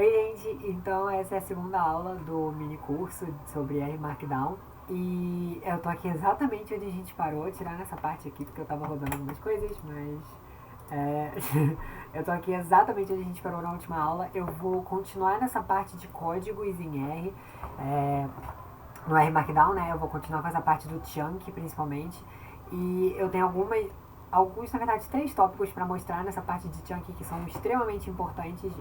Oi, gente! Então, essa é a segunda aula do mini curso sobre R Markdown. E eu tô aqui exatamente onde a gente parou, tirando essa parte aqui, porque eu tava rodando algumas coisas, mas. É, eu tô aqui exatamente onde a gente parou na última aula. Eu vou continuar nessa parte de códigos em R, no R Markdown, né? Eu vou continuar com essa parte do chunk, principalmente. E eu tenho alguns, na verdade, 3 tópicos para mostrar nessa parte de chunk que são extremamente importantes.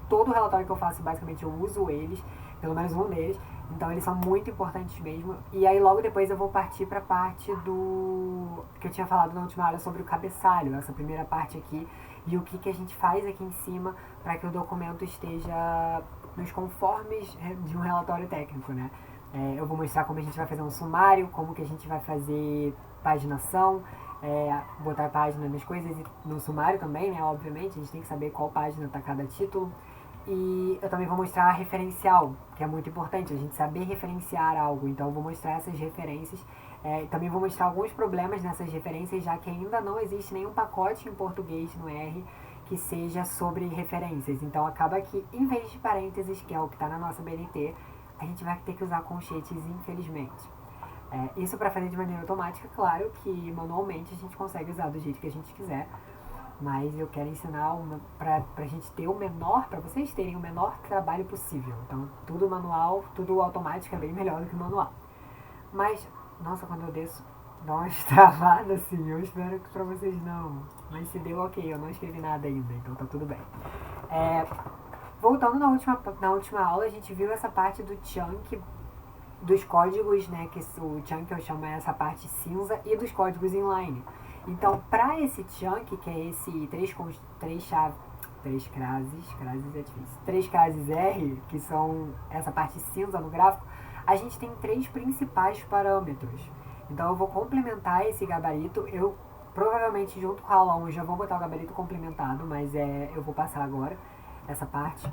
Todo relatório que eu faço, basicamente, eu uso eles, pelo menos um deles. Então, eles são muito importantes mesmo. E aí, logo depois, eu vou partir para a parte do que eu tinha falado na última aula sobre o cabeçalho, essa primeira parte aqui, e o que a gente faz aqui em cima para que o documento esteja nos conformes de um relatório técnico, né? Eu vou mostrar como a gente vai fazer um sumário, como que a gente vai fazer paginação, botar página nas coisas e no sumário também, né? Obviamente, a gente tem que saber qual página está cada título. E eu também vou mostrar referencial, que é muito importante, a gente saber referenciar algo. Então eu vou mostrar essas referências. Também vou mostrar alguns problemas nessas referências, já que ainda não existe nenhum pacote em português no R que seja sobre referências. Então acaba que, em vez de parênteses, que é o que está na nossa BNT, a gente vai ter que usar colchetes, infelizmente. Isso para fazer de maneira automática, claro que manualmente a gente consegue usar do jeito que a gente quiser, mas eu quero ensinar pra gente ter o menor, pra vocês terem o menor trabalho possível. Então, tudo manual, tudo automático é bem melhor do que manual. Mas, nossa, quando eu desço, dá uma travada assim, eu espero que pra vocês não. Mas se deu, ok, eu não escrevi nada ainda, então tá tudo bem. Voltando na última aula, a gente viu essa parte do chunk, dos códigos, né, que o chunk eu chamo essa parte cinza, e dos códigos inline. Então, para esse chunk, que é esse três crases R, que são essa parte cinza no gráfico, a gente tem 3 principais parâmetros. Então, eu vou complementar esse gabarito. Eu provavelmente, junto com a aula 1, já vou botar o gabarito complementado, mas eu vou passar agora essa parte.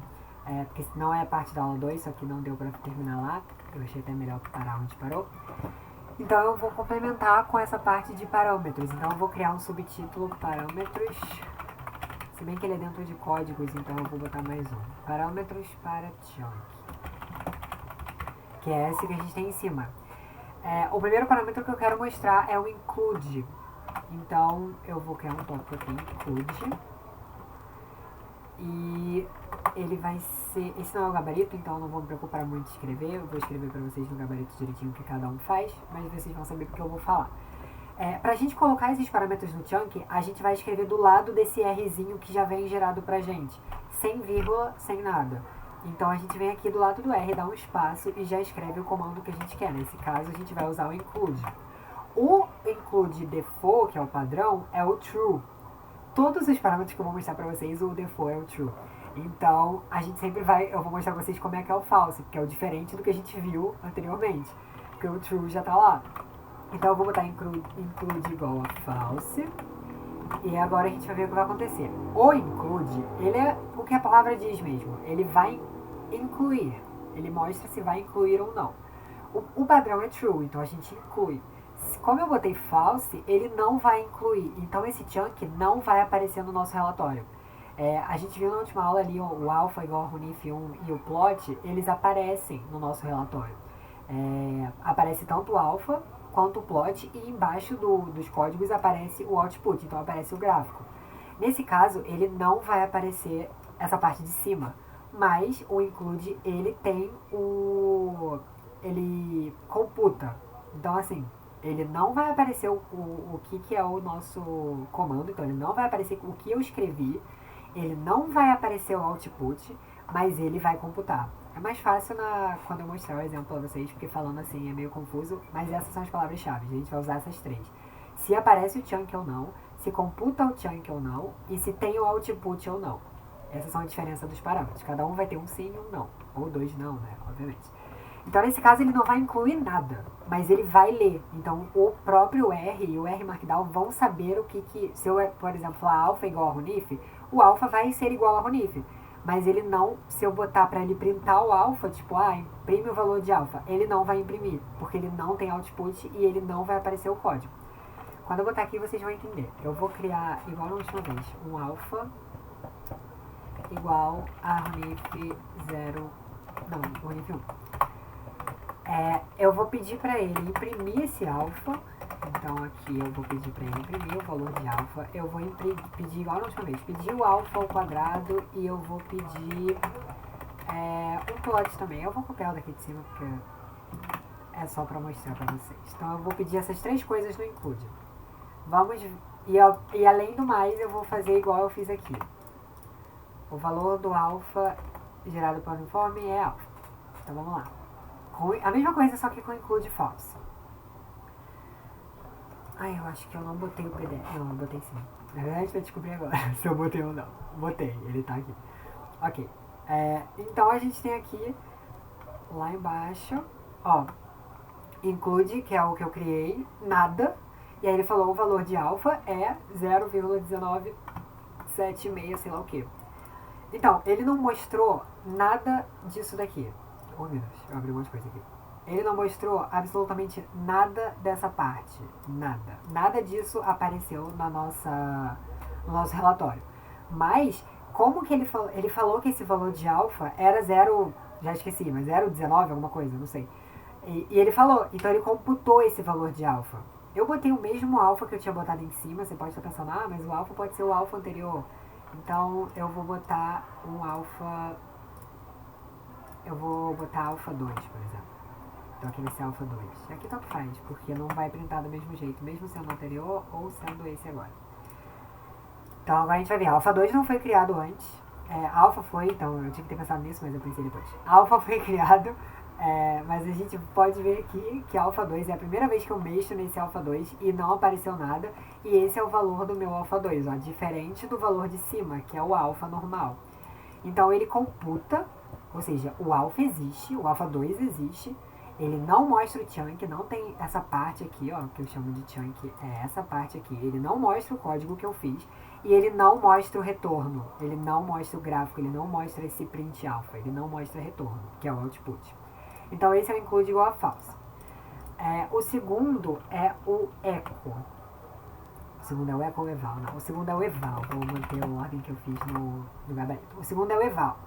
Porque não é a parte da aula 2, só que não deu pra terminar lá. Eu achei até melhor parar onde parou. Então eu vou complementar com essa parte de parâmetros. Então eu vou criar um subtítulo parâmetros. Se bem que ele é dentro de códigos, então eu vou botar mais um. Parâmetros para chunk. Que é esse que a gente tem em cima. O primeiro parâmetro que eu quero mostrar é o include. Então eu vou criar um tópico aqui, include. E ele vai ser... Esse não é o gabarito, então eu não vou me preocupar muito em escrever. Eu vou escrever pra vocês no gabarito direitinho o que cada um faz, mas vocês vão saber porque eu vou falar. Pra gente colocar esses parâmetros no chunk, a gente vai escrever do lado desse Rzinho que já vem gerado pra gente. Sem vírgula, sem nada. Então a gente vem aqui do lado do R, dá um espaço e já escreve o comando que a gente quer. Nesse caso a gente vai usar o include. O include default, que é o padrão, é o true. Todos os parâmetros que eu vou mostrar pra vocês, o default é o true. Então, a gente sempre eu vou mostrar pra vocês como é que é o false, que é o diferente do que a gente viu anteriormente. Porque o true já tá lá. Então, eu vou botar include igual a false. E agora a gente vai ver o que vai acontecer. O include, ele é o que a palavra diz mesmo. Ele vai incluir. Ele mostra se vai incluir ou não. O padrão é true, então a gente inclui. Como eu botei false, ele não vai incluir. Então esse chunk não vai aparecer no nosso relatório. A gente viu na última aula ali o alpha igual a runif1 e o plot, eles aparecem no nosso relatório. Aparece tanto o alpha quanto o plot e embaixo dos códigos aparece o output, então aparece o gráfico. Nesse caso, ele não vai aparecer essa parte de cima, mas o include, ele tem ele computa. Então assim, ele não vai aparecer o que é o nosso comando, então ele não vai aparecer o que eu escrevi, ele não vai aparecer o output, mas ele vai computar. É mais fácil quando eu mostrar o exemplo pra vocês, porque falando assim é meio confuso, mas essas são as palavras-chave, a gente vai usar essas 3. Se aparece o chunk ou não, se computa o chunk ou não, e se tem o output ou não. Essas são a diferença dos parâmetros. Cada um vai ter um sim e um não. Ou 2 não, né? Obviamente. Então, nesse caso, ele não vai incluir nada, mas ele vai ler. Então, o próprio R e o R Markdown vão saber o que... Se eu, por exemplo, falar alpha igual a runif, o alpha vai ser igual a runif. Mas ele não, se eu botar pra ele printar o alpha, tipo, imprime o valor de alpha, ele não vai imprimir, porque ele não tem output e ele não vai aparecer o código. Quando eu botar aqui, vocês vão entender. Eu vou criar, igual na última vez, um alpha igual a RUNIF 0, não, RUNIF 1. Eu vou pedir para ele imprimir esse alfa. Então aqui eu vou pedir para ele imprimir o valor de alfa. Eu vou pedir igual na última vez, pedir o alfa ao quadrado e eu vou pedir um plot também. Eu vou copiar o daqui de cima porque é só para mostrar para vocês. Então eu vou pedir essas três coisas no include. Vamos, e além do mais eu vou fazer igual eu fiz aqui. O valor do alfa gerado para o uniforme é alfa. Então vamos lá. A mesma coisa, só que com include false. Eu acho que eu não botei o PDF. Não, eu botei sim. Na verdade, vai descobrir agora se eu botei ou não. Botei, ele tá aqui. Ok. Então a gente tem aqui, lá embaixo, include, que é o que eu criei, nada. E aí ele falou o valor de alfa é 0,1976, sei lá o que. Então, ele não mostrou nada disso daqui. Oh, meu Deus, eu abri um monte de coisa aqui. Ele não mostrou absolutamente nada dessa parte. Nada. Nada disso apareceu no nosso relatório. Mas, como que ele falou que esse valor de alfa era 0, já esqueci, mas 0,19 alguma coisa, não sei. E ele falou, então ele computou esse valor de alfa. Eu botei o mesmo alfa que eu tinha botado em cima, você pode estar pensando, mas o alfa pode ser o alfa anterior. Então eu vou botar um alfa, alfa 2, por exemplo. Então aqui vai ser alfa 2. Aqui tanto faz, porque não vai printar do mesmo jeito, mesmo sendo o anterior ou sendo esse agora. Então agora a gente vai ver, alfa 2 não foi criado antes. Alfa foi, então eu tive que ter pensado nisso, mas eu pensei depois. Alfa foi criado, mas a gente pode ver aqui que alfa 2 é a primeira vez que eu mexo nesse alfa 2 e não apareceu nada. E esse é o valor do meu alfa 2, ó, diferente do valor de cima, que é o alfa normal. Então ele computa, ou seja, o alfa existe, o alfa 2 existe. Ele não mostra o chunk, não tem essa parte aqui, ó, que eu chamo de chunk, é essa parte aqui. Ele não mostra o código que eu fiz e ele não mostra o retorno. Ele não mostra o gráfico, ele não mostra esse print alpha, ele não mostra retorno, que é o output. Então esse é o include igual a false. O segundo é o echo. O segundo é o echo ou eval? Não, o segundo é o eval. Vou manter a ordem que eu fiz no gabarito. O segundo é o eval.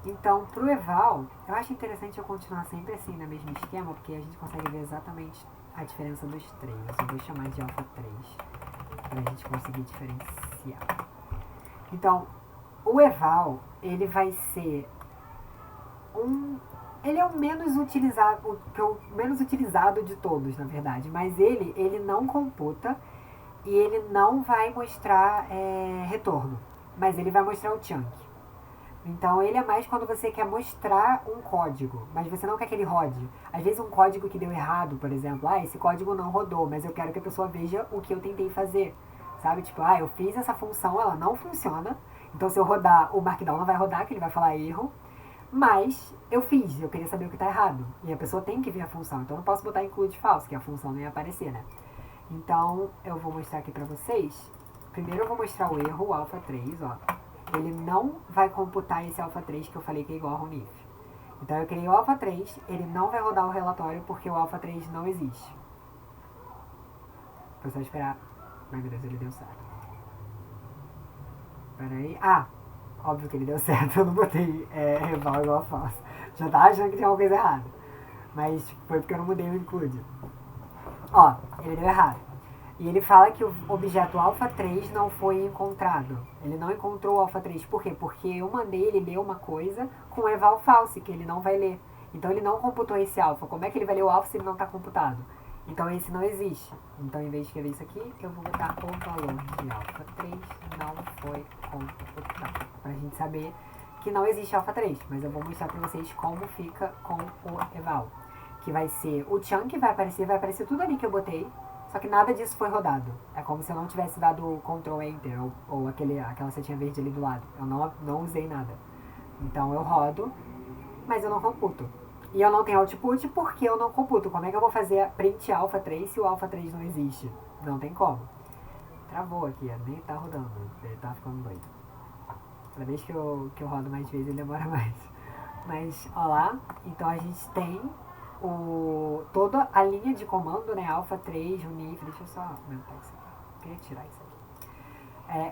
Então, pro eval, eu acho interessante eu continuar sempre assim, no mesmo esquema, porque a gente consegue ver exatamente a diferença dos três. Eu vou chamar de alfa 3, pra gente conseguir diferenciar. Então, o eval, ele vai ser ele é o menos utilizado de todos, na verdade, mas ele não computa e ele não vai mostrar retorno, mas ele vai mostrar o chunk. Então ele é mais quando você quer mostrar um código, mas você não quer que ele rode. Às vezes um código que deu errado, por exemplo, esse código não rodou, mas eu quero que a pessoa veja o que eu tentei fazer. Sabe, tipo, eu fiz essa função, ela não funciona, então se eu rodar, o Markdown não vai rodar, que ele vai falar erro, mas eu fiz, eu queria saber o que está errado. E a pessoa tem que ver a função, então eu não posso botar include false, que a função não ia aparecer, né? Então eu vou mostrar aqui pra vocês. Primeiro eu vou mostrar o erro, o alfa 3, ó. Ele não vai computar esse alfa 3 que eu falei que é igual a RUNIF. Então eu criei o alfa 3, ele não vai rodar o relatório porque o alfa 3 não existe. Vou só esperar. Ai meu Deus, ele deu certo. Pera aí. Óbvio que ele deu certo, eu não botei eval igual a false. Já tava achando que tinha alguma coisa errada. Mas foi porque eu não mudei o include. Ó, ele deu errado. E ele fala que o objeto alfa 3 não foi encontrado. Ele não encontrou o alfa 3. Por quê? Porque eu mandei ele ler uma coisa com eval false, que ele não vai ler. Então ele não computou esse alfa. Como é que ele vai ler o alfa se ele não está computado? Então esse não existe. Então em vez de escrever isso aqui, eu vou botar o valor de alfa 3 não foi computado. Pra gente saber que não existe alfa 3. Mas eu vou mostrar pra vocês como fica com o eval. Que vai ser o chunk, vai aparecer tudo ali que eu botei. Só que nada disso foi rodado. É como se eu não tivesse dado Ctrl Enter ou aquela setinha verde ali do lado. Eu não usei nada. Então eu rodo, mas eu não computo. E eu não tenho output porque eu não computo. Como é que eu vou fazer print alfa 3 se o alfa 3 não existe? Não tem como. Travou aqui, nem tá rodando. Ele tá ficando doido. Cada vez que eu rodo mais vezes ele demora mais. Mas, ó lá. Então a gente tem toda a linha de comando, né? Alfa 3, RUNIF. Deixa eu só aumentar isso aqui. Eu queria tirar isso aqui.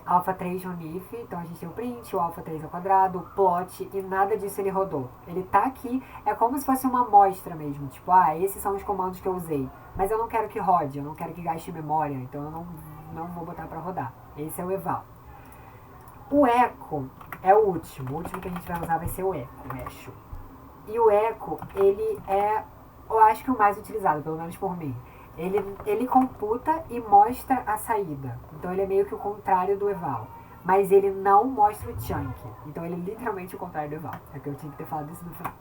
alpha 3 no NIF, então a gente tem o print, o alpha 3 ao quadrado, o plot, e nada disso ele rodou. Ele tá aqui, é como se fosse uma amostra mesmo, tipo, esses são os comandos que eu usei, mas eu não quero que rode, eu não quero que gaste memória, então eu não vou botar pra rodar. Esse é o eval. O echo é o último que a gente vai usar vai ser o echo. E o echo, ele é, eu acho que o mais utilizado, pelo menos por mim. Ele computa e mostra a saída. Então ele é meio que o contrário do eval. Mas ele não mostra o chunk. Então ele é literalmente o contrário do eval. É que eu tinha que ter falado isso no final.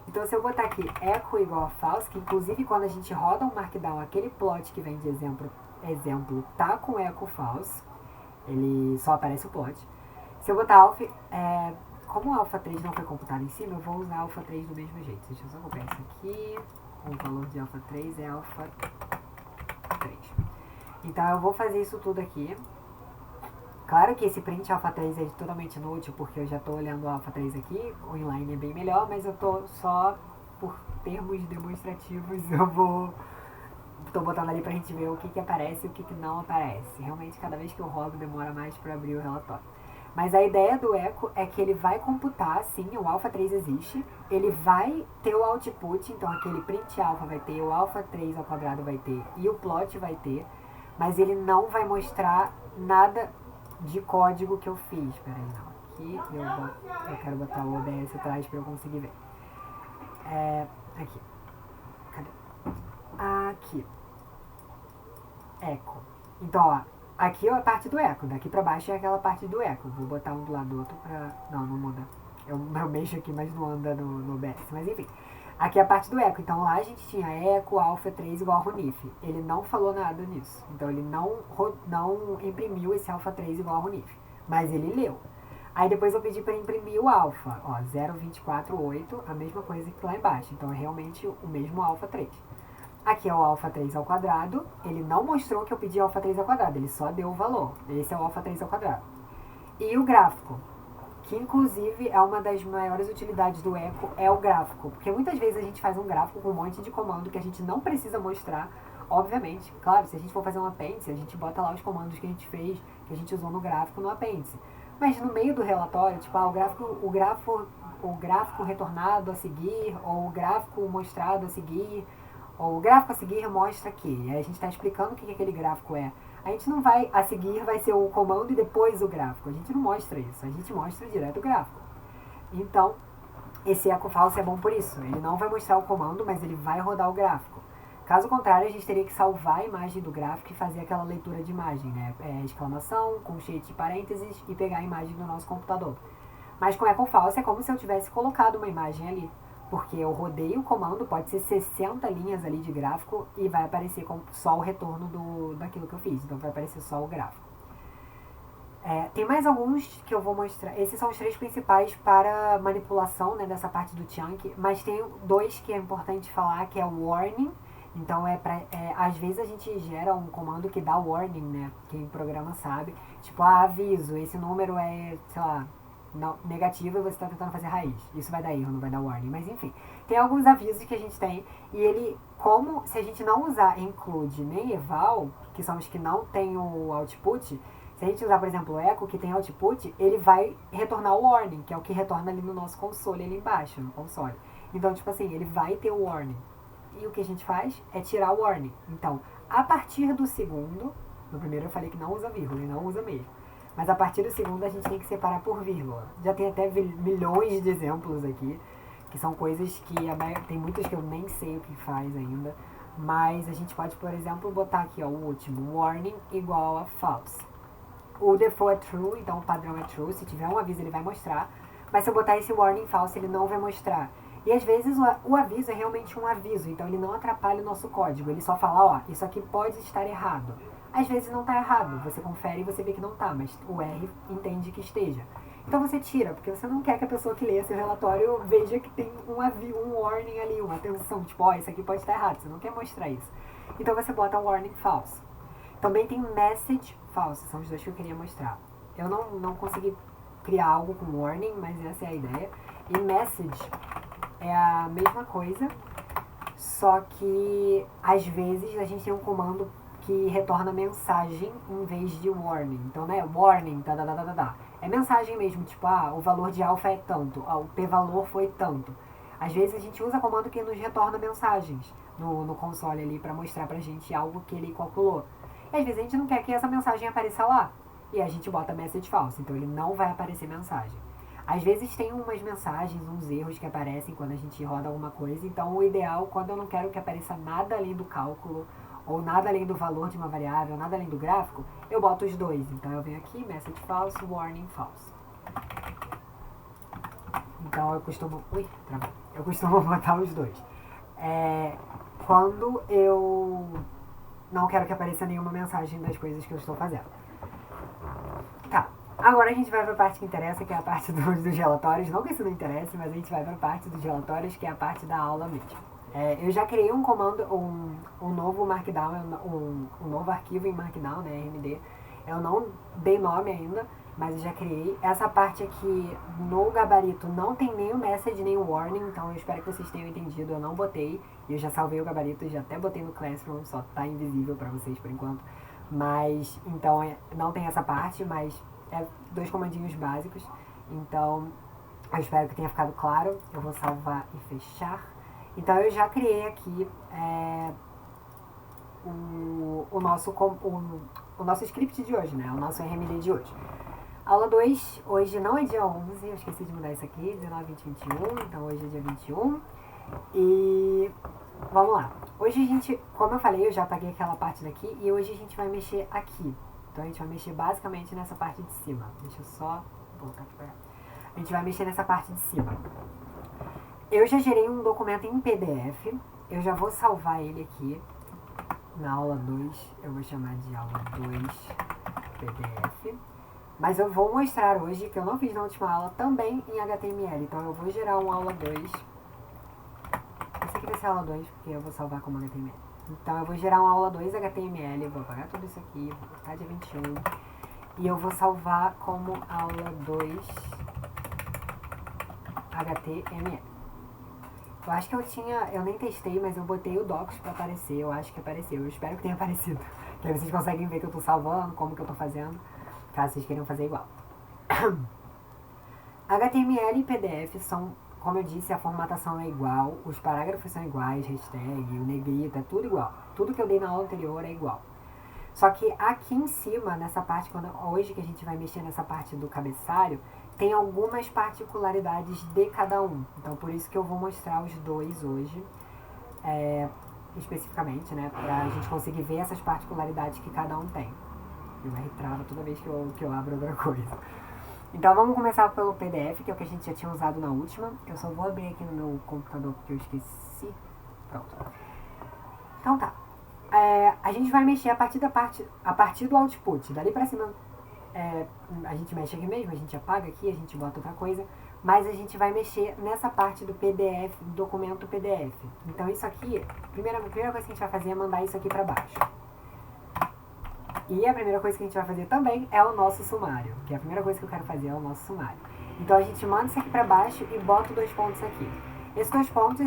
Então se eu botar aqui echo igual a false, que inclusive quando a gente roda um markdown, aquele plot que vem de exemplo tá com echo false. Ele só aparece o plot. Se eu botar alpha, como o alpha 3 não foi computado em cima, eu vou usar alpha 3 do mesmo jeito. Deixa eu só copiar isso aqui. O valor de alpha 3 é alpha 3. Então eu vou fazer isso tudo aqui. Claro que esse print alpha 3 é totalmente inútil, porque eu já estou olhando o alpha 3 aqui. O inline é bem melhor, mas eu estou só por termos demonstrativos, tô botando ali pra gente ver o que aparece e o que não aparece. Realmente, cada vez que eu rodo, demora mais para abrir o relatório. Mas a ideia do echo é que ele vai computar, sim, o alpha 3 existe, ele vai ter o output, então aquele print alpha vai ter, o alpha 3 ao quadrado vai ter e o plot vai ter, mas ele não vai mostrar nada de código que eu fiz. Peraí, não. Aqui eu quero botar o OBS atrás para eu conseguir ver. Aqui. Cadê? Aqui. Echo. Então, ó, aqui é a parte do eco, daqui pra baixo é aquela parte do eco. Vou botar um do lado do outro pra... Não muda. Eu mexo aqui, mas não anda no OBS. Mas enfim, aqui é a parte do eco. Então lá a gente tinha eco, alpha 3 igual a Runif. Ele não falou nada nisso. Então ele não imprimiu esse alpha 3 igual a Runif. Mas ele leu. Aí depois eu pedi para imprimir o alpha, ó, 0248, a mesma coisa que lá embaixo. Então é realmente o mesmo alpha 3. Aqui é o alpha 3 ao quadrado. Ele não mostrou que eu pedi alpha 3 ao quadrado, ele só deu o valor. Esse é o alpha 3 ao quadrado. E o gráfico, que inclusive é uma das maiores utilidades do echo, é o gráfico. Porque muitas vezes a gente faz um gráfico com um monte de comando que a gente não precisa mostrar. Obviamente, claro, se a gente for fazer um apêndice, a gente bota lá os comandos que a gente fez, que a gente usou no gráfico no apêndice. Mas no meio do relatório, tipo, o gráfico retornado a seguir, ou o gráfico mostrado a seguir, ou o gráfico a seguir mostra que. E aí a gente está explicando o que aquele gráfico é. A gente não vai, a seguir vai ser o comando e depois o gráfico. A gente não mostra isso, a gente mostra direto o gráfico. Então, esse echo false é bom por isso. Ele não vai mostrar o comando, mas ele vai rodar o gráfico. Caso contrário, a gente teria que salvar a imagem do gráfico e fazer aquela leitura de imagem, né? Exclamação, com cheio de parênteses e pegar a imagem do nosso computador. Mas com echo false é como se eu tivesse colocado uma imagem ali. Porque eu rodei o comando, pode ser 60 linhas ali de gráfico e vai aparecer só o retorno daquilo que eu fiz. Então vai aparecer só o gráfico. Tem mais alguns que eu vou mostrar. Esses são os 3 principais para manipulação, né, dessa parte do chunk. Mas tem 2 que é importante falar, que é o warning. Então às vezes a gente gera um comando que dá warning, né? Quem programa sabe. Tipo, aviso, esse número é, sei lá, negativo e você está tentando fazer raiz. Isso vai dar erro, não vai dar warning. Mas enfim, tem alguns avisos que a gente tem. E ele, como se a gente não usar include nem eval, que são os que não tem o output, se a gente usar, por exemplo, o echo, que tem output, ele vai retornar o warning, que é o que retorna ali no nosso console, ali embaixo, no console. Então, tipo assim, ele vai ter o warning. E o que a gente faz é tirar o warning. Então, a partir do segundo, no primeiro eu falei que não usa vírgula, e não usa mesmo. Mas a partir do segundo a gente tem que separar por vírgula. Já tem até milhões de exemplos aqui, que são coisas que tem muitas que eu nem sei o que faz ainda. Mas a gente pode, por exemplo, botar aqui, ó, o último, warning igual a false. O default é true, então o padrão é true. Se tiver um aviso ele vai mostrar. Mas se eu botar esse warning false ele não vai mostrar. E às vezes o aviso é realmente um aviso, então ele não atrapalha o nosso código. Ele só fala, ó, isso aqui pode estar errado. Às vezes não está errado, você confere e você vê que não está, mas o R entende que esteja. Então você tira, porque você não quer que a pessoa que leia seu relatório veja que tem um warning ali, uma atenção, tipo, ó, isso aqui pode estar errado, você não quer mostrar isso. Então você bota um warning false. Também tem message false, são os 2 que eu queria mostrar. Eu não consegui criar algo com warning, mas essa é a ideia. E message é a mesma coisa, só que às vezes a gente tem um comando que retorna mensagem em vez de warning. Então, né, warning, é mensagem mesmo, tipo, o valor de alfa é tanto, o p-valor foi tanto. Às vezes a gente usa comando que nos retorna mensagens no console ali para mostrar pra gente algo que ele calculou. E às vezes a gente não quer que essa mensagem apareça lá. E a gente bota message false, então ele não vai aparecer mensagem. Às vezes tem umas mensagens, uns erros que aparecem quando a gente roda alguma coisa. Então o ideal, quando eu não quero que apareça nada além do cálculo, ou nada além do valor de uma variável, nada além do gráfico, eu boto os dois. Então eu venho aqui, message false, warning false. Então eu costumo... Ui, travou. Eu costumo botar os dois. Quando eu não quero que apareça nenhuma mensagem das coisas que eu estou fazendo. Tá, agora a gente vai para a parte que interessa, que é a parte dos relatórios. Não que isso não interesse, mas a gente vai para a parte dos relatórios, que é a parte da aula mesmo. Eu já criei um comando, um novo Markdown, um novo arquivo em Markdown, né, RMD. Eu não dei nome ainda, mas eu já criei. Essa parte aqui no gabarito não tem nem o message nem o warning, então eu espero que vocês tenham entendido. Eu não botei, e eu já salvei o gabarito, já até botei no Classroom, só tá invisível para vocês por enquanto. Mas, então, não tem essa parte, mas é 2 comandinhos básicos. Então, eu espero que tenha ficado claro. Eu vou salvar e fechar. Então, eu já criei aqui o nosso script de hoje, né? O nosso RMD de hoje. Aula 2, hoje não é dia 11, eu esqueci de mudar isso aqui, 19, 20, 21, então hoje é dia 21. E vamos lá. Hoje a gente, como eu falei, eu já apaguei aquela parte daqui e hoje a gente vai mexer aqui. Então a gente vai mexer basicamente nessa parte de cima. Deixa eu só voltar aqui pra cá. A gente vai mexer nessa parte de cima. Eu já gerei um documento em PDF, eu já vou salvar ele aqui na aula 2, eu vou chamar de aula 2 PDF. Mas eu vou mostrar hoje, que eu não fiz na última aula, também em HTML. Então eu vou gerar uma aula 2. Essa aqui vai ser a aula 2, porque eu vou salvar como HTML. Então eu vou gerar uma aula 2 HTML, vou apagar tudo isso aqui, vou botar dia 21. E eu vou salvar como aula 2 HTML. Eu acho que eu nem testei, mas eu botei o Docs pra aparecer, eu acho que apareceu. Eu espero que tenha aparecido. Que aí vocês conseguem ver que eu tô salvando, como que eu tô fazendo, caso vocês queiram fazer igual. HTML e PDF são, como eu disse, a formatação é igual, os parágrafos são iguais, hashtag, o negrito, é tudo igual. Tudo que eu dei na aula anterior é igual. Só que aqui em cima, nessa parte, hoje que a gente vai mexer nessa parte do cabeçalho, tem algumas particularidades de cada um. Então, por isso que eu vou mostrar os dois hoje, especificamente, né? Pra gente conseguir ver essas particularidades que cada um tem. E o R trava toda vez que eu abro outra coisa. Então, vamos começar pelo PDF, que é o que a gente já tinha usado na última. Eu só vou abrir aqui no meu computador porque eu esqueci. Pronto. Então, tá. A gente vai mexer a partir do output. Dali pra cima, a gente mexe aqui mesmo, a gente apaga aqui, a gente bota outra coisa. Mas a gente vai mexer nessa parte do PDF, do documento PDF. Então isso aqui, a primeira coisa que a gente vai fazer é mandar isso aqui pra baixo. E a primeira coisa que a gente vai fazer também é o nosso sumário. Que a primeira coisa que eu quero fazer é o nosso sumário. Então a gente manda isso aqui pra baixo e bota 2 pontos aqui. Esses 2 pontos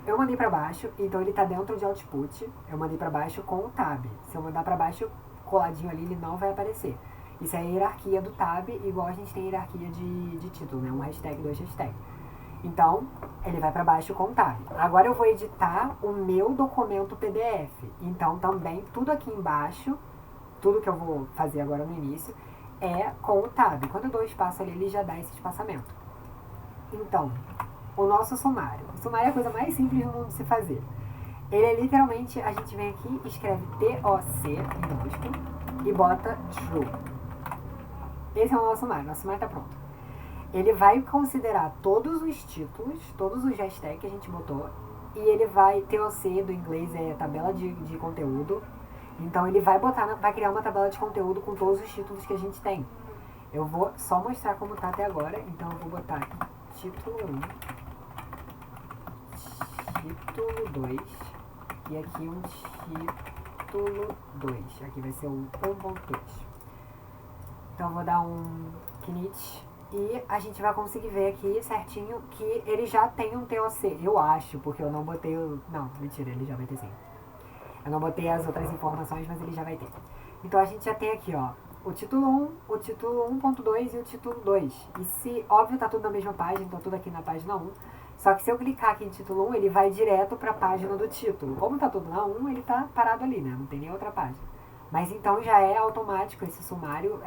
eu mandei pra baixo, então ele tá dentro de output. Eu mandei pra baixo com o tab. Se eu mandar pra baixo coladinho ali, ele não vai aparecer. Isso é a hierarquia do tab, igual a gente tem a hierarquia de título, né? 1 hashtag, 2 hashtag. Então, ele vai pra baixo com o tab. Agora eu vou editar o meu documento PDF. Então, também, tudo aqui embaixo, tudo que eu vou fazer agora no início, é com o tab. Quando eu dou espaço ali, ele já dá esse espaçamento. Então, o nosso sumário. O sumário é a coisa mais simples do mundo de se fazer. Ele é literalmente, a gente vem aqui, escreve TOC, minúsculo, e bota true. Esse é o nosso sumário. Nosso sumário tá pronto. Ele vai considerar todos os títulos, todos os hashtags que a gente botou, e ele vai, TOC do inglês é tabela de conteúdo, então ele vai criar uma tabela de conteúdo com todos os títulos que a gente tem. Eu vou só mostrar como tá até agora, então eu vou botar aqui título 1, título 2, e aqui um título 2, aqui vai ser o 1.2. Então eu vou dar um knit e a gente vai conseguir ver aqui certinho que ele já tem um TOC, eu acho, porque eu não botei o... Não, mentira, ele já vai ter sim. Eu não botei as outras informações, mas ele já vai ter. Então a gente já tem aqui, ó, o título 1, o título 1.2 e o título 2. E se, óbvio, tá tudo na mesma página, então tudo aqui na página 1. Só que se eu clicar aqui em título 1, ele vai direto para a página do título. Como tá tudo na 1, ele tá parado ali, né? Não tem nem outra página. Mas então já é automático esse sumário,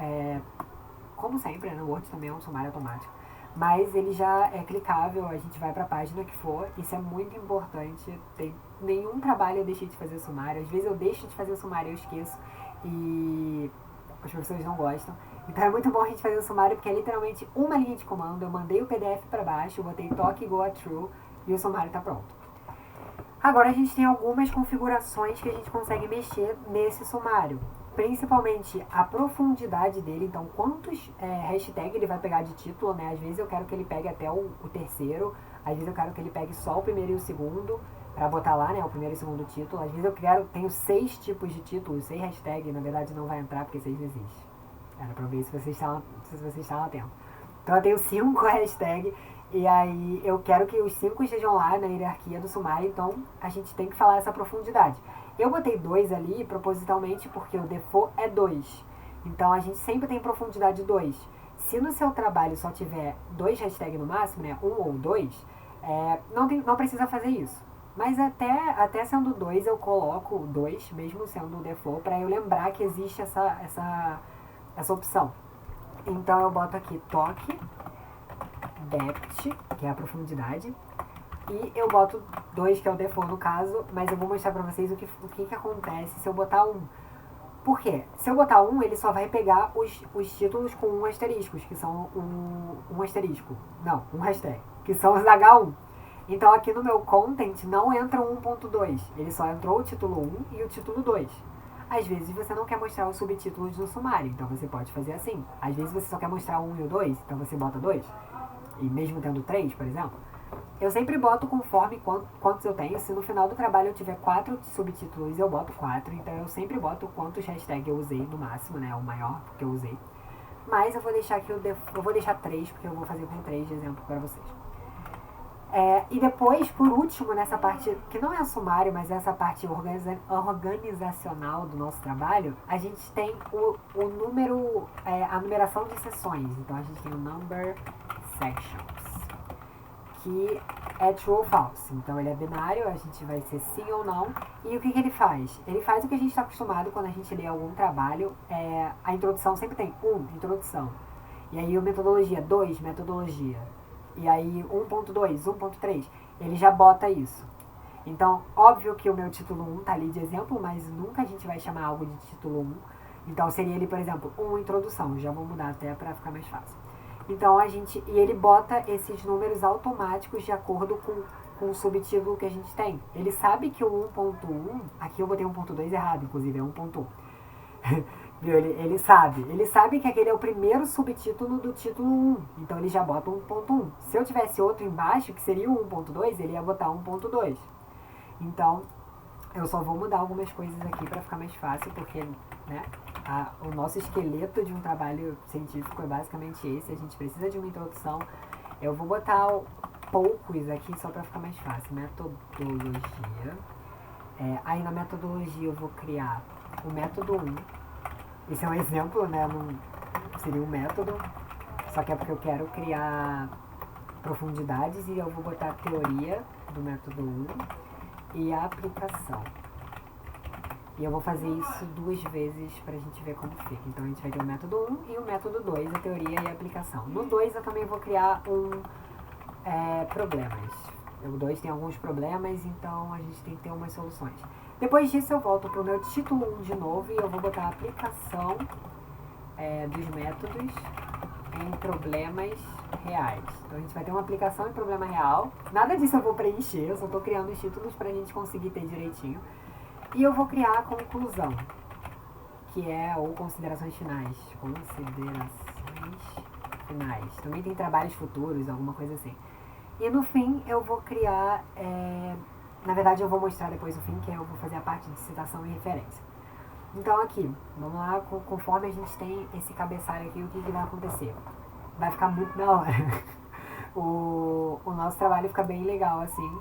como sempre, né? No Word também é um sumário automático. Mas ele já é clicável, a gente vai para a página que for. Isso é muito importante. Tem nenhum trabalho eu deixei de fazer sumário. Às vezes eu deixo de fazer sumário e eu esqueço. E os professores não gostam. Então é muito bom a gente fazer o sumário, porque é literalmente uma linha de comando. Eu mandei o PDF para baixo, botei toque igual a true e o sumário está pronto. Agora a gente tem algumas configurações que a gente consegue mexer nesse sumário. Principalmente a profundidade dele, então quantos hashtags ele vai pegar de título, né? Às vezes eu quero que ele pegue até o terceiro, às vezes eu quero que ele pegue só o primeiro e o segundo, para botar lá, né, o primeiro e o segundo título. Às vezes eu tenho 6 tipos de títulos, 6 hashtags, na verdade não vai entrar porque 6 não existe. Era pra ver se vocês estavam atentos. Então eu tenho 5 hashtags e aí eu quero que os 5 estejam lá na hierarquia do sumário, então a gente tem que falar essa profundidade. Eu botei 2 ali propositalmente porque o default é 2. Então a gente sempre tem profundidade 2. Se no seu trabalho só tiver 2 hashtags no máximo, né, 1 ou 2, não precisa fazer isso. Mas até sendo 2 eu coloco 2, mesmo sendo o default, para eu lembrar que existe essa opção. Então eu boto aqui toque, depth, que é a profundidade, e eu boto 2, que é o default no caso, mas eu vou mostrar pra vocês o que acontece se eu botar 1. Por quê? Se eu botar 1, ele só vai pegar os títulos com 1 asteriscos, que são um asterisco. Não, um hashtag, que são os H1. Então aqui no meu content não entra o 1.2, ele só entrou o título 1 e o título 2. Às vezes você não quer mostrar os subtítulos no sumário, então você pode fazer assim. Às vezes você só quer mostrar o 1 e o 2, então você bota 2. E mesmo tendo 3, por exemplo. Eu sempre boto conforme quantos eu tenho. Se no final do trabalho eu tiver 4 subtítulos, eu boto 4. Então eu sempre boto quantos hashtags eu usei no máximo, né? O maior que eu usei. Mas eu vou deixar aqui, eu vou deixar 3, porque eu vou fazer com 3 de exemplo para vocês. E depois, por último, nessa parte, que não é sumário, mas essa parte organizacional do nosso trabalho, a gente tem o número, a numeração de sessões. Então a gente tem o number sections, que é true ou false. Então ele é binário, a gente vai ser sim ou não. E o que ele faz? Ele faz o que a gente está acostumado quando a gente lê algum trabalho. A introdução sempre tem introdução. E aí a metodologia, 2, metodologia. E aí 1.2, 1.3, ele já bota isso. Então, óbvio que o meu título 1 tá ali de exemplo, mas nunca a gente vai chamar algo de título 1. Então seria ele, por exemplo, introdução. Já vou mudar até para ficar mais fácil. Então e ele bota esses números automáticos de acordo com o subtítulo que a gente tem. Ele sabe que o 1.1, aqui eu botei 1.2 errado, inclusive é 1.1. Viu? Ele sabe que aquele é o primeiro subtítulo do título 1, então ele já bota 1.1. Se eu tivesse outro embaixo, que seria o 1.2, ele ia botar 1.2. Então, eu só vou mudar algumas coisas aqui para ficar mais fácil, porque, né, o nosso esqueleto de um trabalho científico é basicamente esse. A gente precisa de uma introdução. Eu vou botar poucos aqui só para ficar mais fácil. Metodologia. Aí na metodologia eu vou criar o método 1. Esse é um exemplo, né? Seria um método. Só que é porque eu quero criar profundidades e eu vou botar a teoria do método 1 e a aplicação. E eu vou fazer isso 2 vezes pra gente ver como fica. Então a gente vai ter o método 1 e o método 2, a teoria e a aplicação. No 2 eu também vou criar problemas. O 2 tem alguns problemas, então a gente tem que ter umas soluções. Depois disso eu volto pro meu título 1 de novo e eu vou botar a aplicação dos métodos em problemas reais. Então a gente vai ter uma aplicação em problema real. Nada disso eu vou preencher, eu só estou criando os títulos pra gente conseguir ter direitinho. E eu vou criar a conclusão, que é ou considerações finais. Considerações finais. Também tem trabalhos futuros, alguma coisa assim. E no fim eu vou criar, na verdade eu vou mostrar depois o fim, que eu vou fazer a parte de citação e referência. Então aqui, vamos lá, conforme a gente tem esse cabeçalho aqui, o que vai acontecer? Vai ficar muito da hora. O nosso trabalho fica bem legal assim.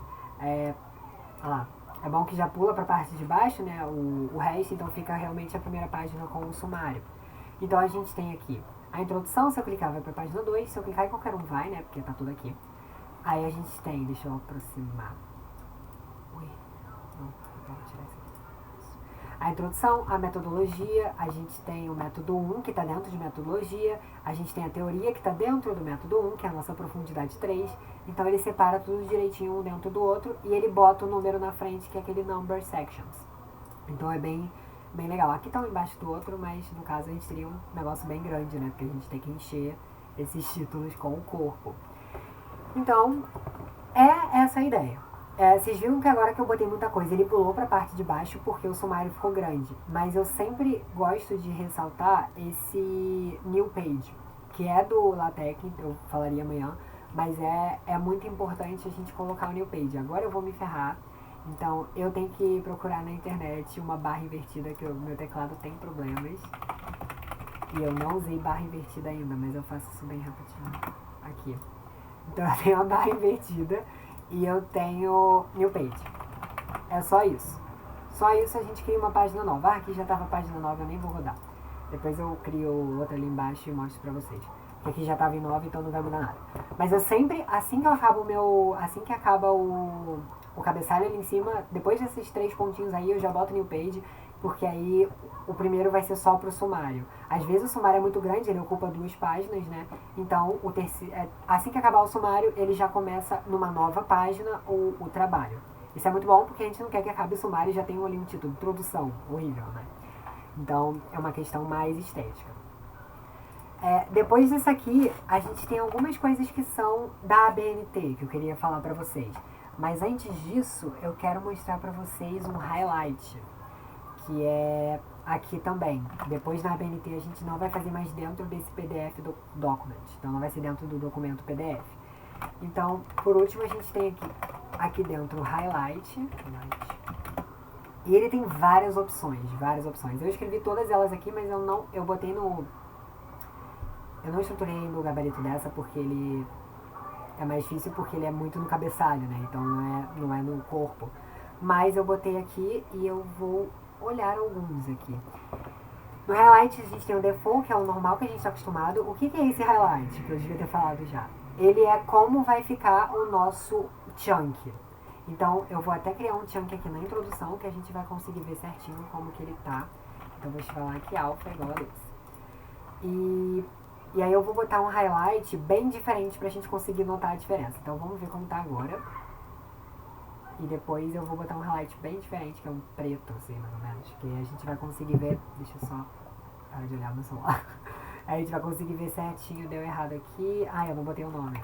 Olha lá. é bom que já pula para a parte de baixo, né, o resto, então fica realmente a primeira página com o sumário. Então a gente tem aqui a introdução, se eu clicar vai para a página 2, se eu clicar em qualquer um vai, né, porque tá tudo aqui. Aí a gente tem, deixa eu aproximar. Ui, não, eu vou tirar isso aqui. A introdução, a metodologia, a gente tem o método 1, que está dentro de metodologia, a gente tem a teoria, que está dentro do método 1, que é a nossa profundidade 3. Então ele separa tudo direitinho um dentro do outro e ele bota o número na frente, que é aquele number sections. Então é bem legal. Aqui está um embaixo do outro, mas no caso a gente teria um negócio bem grande, né? Porque a gente tem que encher esses títulos com o corpo. Então, é essa a ideia. Vocês viram que agora que eu botei muita coisa, ele pulou para a parte de baixo porque o sumário ficou grande. Mas eu sempre gosto de ressaltar esse new page, que é do LaTeX, eu falaria amanhã, mas é muito importante a gente colocar o new page. Agora eu vou me ferrar, então eu tenho que procurar na internet uma barra invertida, que o meu teclado tem problemas. E eu não usei barra invertida ainda, mas eu faço isso bem rapidinho. Aqui. Então eu tenho a barra invertida e eu tenho new page. É só isso. Só isso a gente cria uma página nova. aqui já estava a página nova, eu nem vou rodar. Depois eu crio outra ali embaixo e mostro pra vocês. Porque aqui já estava em nova, então não vai mudar nada. Mas eu sempre, assim que acaba o cabeçalho ali em cima, depois desses 3 pontinhos aí, eu já boto new page, porque aí o primeiro vai ser só pro sumário. Às vezes o sumário é muito grande, ele ocupa 2 páginas, né? Então, assim que acabar o sumário, ele já começa numa nova página o trabalho. Isso é muito bom porque a gente não quer que acabe o sumário e já tenha ali um título, introdução, horrível, né? Então, é uma questão mais estética. Depois disso aqui, a gente tem algumas coisas que são da ABNT, que eu queria falar pra vocês. Mas antes disso, eu quero mostrar pra vocês um highlight, que é aqui também. Depois na ABNT a gente não vai fazer mais dentro desse PDF document, então não vai ser dentro do documento PDF. Então, por último, a gente tem aqui dentro o highlight. E ele tem várias opções. Eu escrevi todas elas aqui, mas eu botei no... Eu não estruturei no gabarito dessa porque ele é mais difícil, porque ele é muito no cabeçalho, né? Então não é no corpo. Mas eu botei aqui e eu vou olhar alguns aqui. No highlight a gente tem o default, que é o normal que a gente está acostumado. O que é esse highlight? Que eu devia ter falado já. Ele é como vai ficar o nosso chunk. Então eu vou até criar um chunk aqui na introdução, que a gente vai conseguir ver certinho como que ele tá. Então eu vou te falar que alfa é igual a esse. E aí eu vou botar um highlight bem diferente pra gente conseguir notar a diferença. Então vamos ver como tá agora. E depois eu vou botar um highlight bem diferente, que é um preto, assim, mais ou menos. Que a gente vai conseguir ver... Deixa eu só parar de olhar no celular. Aí a gente vai conseguir ver certinho, deu errado aqui. Eu não botei o nome.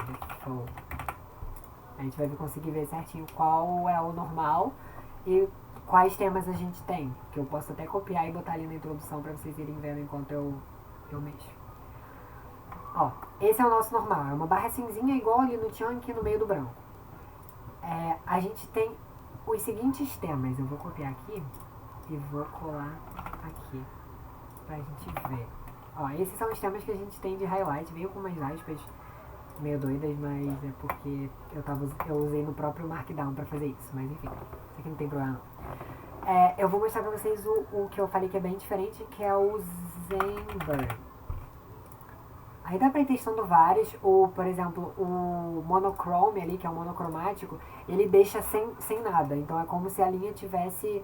A gente vai conseguir ver certinho qual é o normal e quais temas a gente tem. Que eu posso até copiar e botar ali na introdução pra vocês irem vendo enquanto eu mexo. Ó, esse é o nosso normal. É uma barra cinzinha igual ali no chunk no meio do branco. A gente tem os seguintes temas. Eu vou copiar aqui e vou colar aqui pra gente ver. Ó, esses são os temas que a gente tem de highlight. Veio com umas aspas meio doidas, mas é porque eu usei no próprio Markdown pra fazer isso. Mas enfim, isso aqui não tem problema não. Eu vou mostrar pra vocês o que eu falei que é bem diferente, que é o Zenburn. Aí dá pra ir testando vários, por exemplo, o monochrome ali, que é o monocromático, ele deixa sem nada. Então é como se a linha tivesse